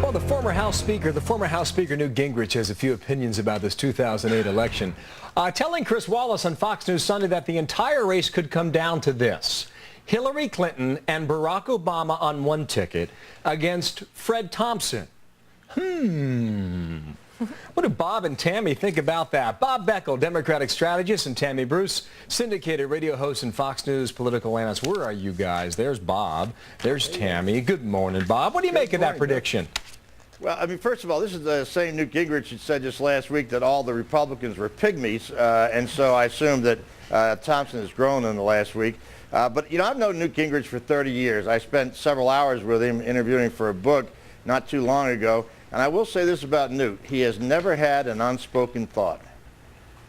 Well, the former House Speaker Newt Gingrich has a few opinions about this 2008 election, telling Chris Wallace on Fox News Sunday that the entire race could come down to this: Hillary Clinton and Barack Obama on one ticket against Fred Thompson. What do Bob and Tammy think about that? Bob Beckel, Democratic strategist, and Tammy Bruce, syndicated radio host and Fox News political analyst. Where are you guys? There's Bob. There's Tammy. Good morning, Bob. What do you make of that prediction? Well, I mean, first of all, this is the same Newt Gingrich who said just last week that all the Republicans were pygmies, and so I assume that Thompson has grown in the last week. But, you know, I've known Newt Gingrich for 30 years. I spent several hours with him interviewing for a book not too long ago. And I will say this about Newt: he has never had an unspoken thought.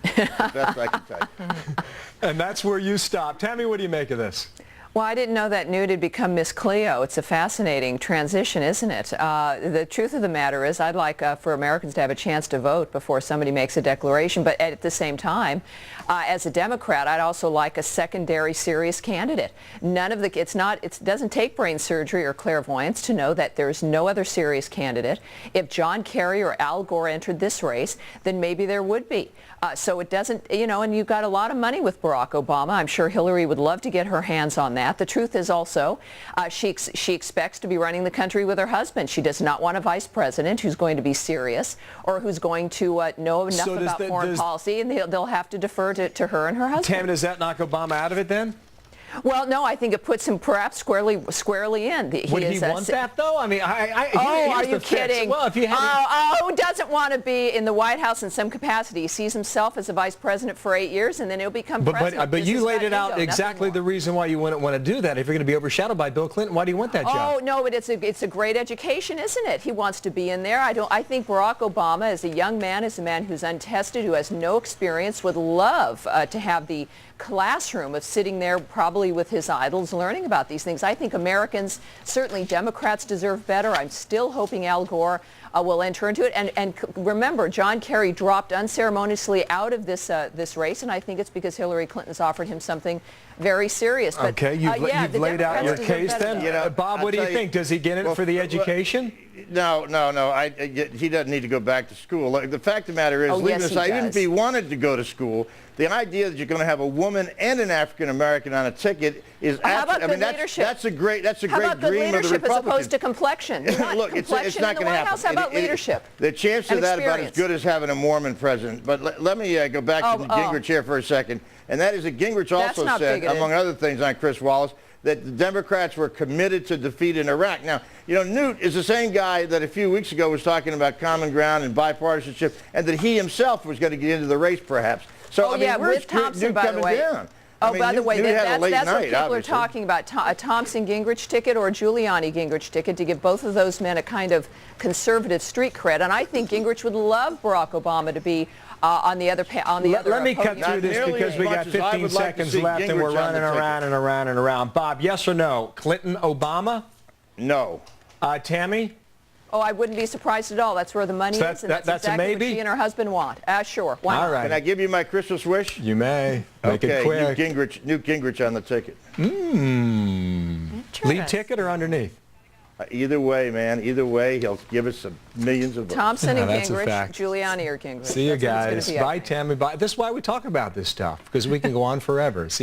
That's the best I can tell you. And that's where you stop. Tammy, what do you make of this? Well, I didn't know that Newt had become Miss Cleo. It's a fascinating transition, isn't it? The truth of the matter is I'd like for Americans to have a chance to vote before somebody makes a declaration. But at the same time, as a Democrat, I'd also like a secondary serious candidate. It doesn't take brain surgery or clairvoyance to know that there's no other serious candidate. If John Kerry or Al Gore entered this race, then maybe there would be. So it doesn't, you know, and you've got a lot of money with Barack Obama. I'm sure Hillary would love to get her hands on that. The truth is also she expects to be running the country with her husband. She does not want a vice president who's going to be serious or who's going to know enough about foreign policy, and they'll have to defer to her and her husband. Tammy, does that knock Obama out of it then? Well, no, I think it puts him perhaps squarely in. Would he want that, though? I mean, are you kidding? Well, if you had who doesn't want to be in the White House in some capacity? He sees himself as a vice president for 8 years, and then he'll become president. But you laid it out exactly the reason why you wouldn't want to do that. If you're going to be overshadowed by Bill Clinton, why do you want that job? Oh, no, but it's a great education, isn't it? He wants to be in there. I think Barack Obama, as a young man, is a man who's untested, who has no experience, would love to have the classroom of sitting there probably with his idols learning about these things. I think Americans, certainly Democrats, deserve better. I'm still hoping Al Gore will enter into it. And remember, John Kerry dropped unceremoniously out of this race, and I think it's because Hillary Clinton's offered him something very serious. But, okay, you've laid out your case then. You know, Bob, what do you think? Does he get it for the education? No. He doesn't need to go back to school. The fact of the matter is, leaving aside, even if he wanted to go to school, the idea that you're going to have a woman and an African American on a ticket is that's a great dream of the Republicans. How about good leadership as opposed to complexion? Look, it's not going to happen. How about leadership? The chance of that about as good as having a Mormon president. But let me go back to Gingrich here for a second, and that is that Gingrich also said, among other things, on Chris Wallace, that the Democrats were committed to defeat in Iraq. Now, you know, Newt is the same guy that a few weeks ago was talking about common ground and bipartisanship, and that he himself was going to get into the race, perhaps. So, I mean, where's with Thompson, Newt by the way. Down? By the way, that's what people are talking about, a Thompson-Gingrich ticket or a Giuliani-Gingrich ticket, to give both of those men a kind of conservative street cred. And I think Gingrich would love Barack Obama to be on the other Let me cut through this because we got 15 seconds left and we're running around and around and around. Bob, yes or no? Clinton, Obama? No. Tammy? Oh, I wouldn't be surprised at all. That's where the money is, and that's exactly what she and her husband want. Sure. Why not? All right. Can I give you my Christmas wish? You may. Make it quick. Newt Gingrich on the ticket. Lead ticket or underneath? Either way, man. Either way, he'll give us millions of votes. Thompson and Gingrich, Giuliani or Gingrich. See you guys. Bye, Tammy. Bye. This is why we talk about this stuff, because we can go on forever. See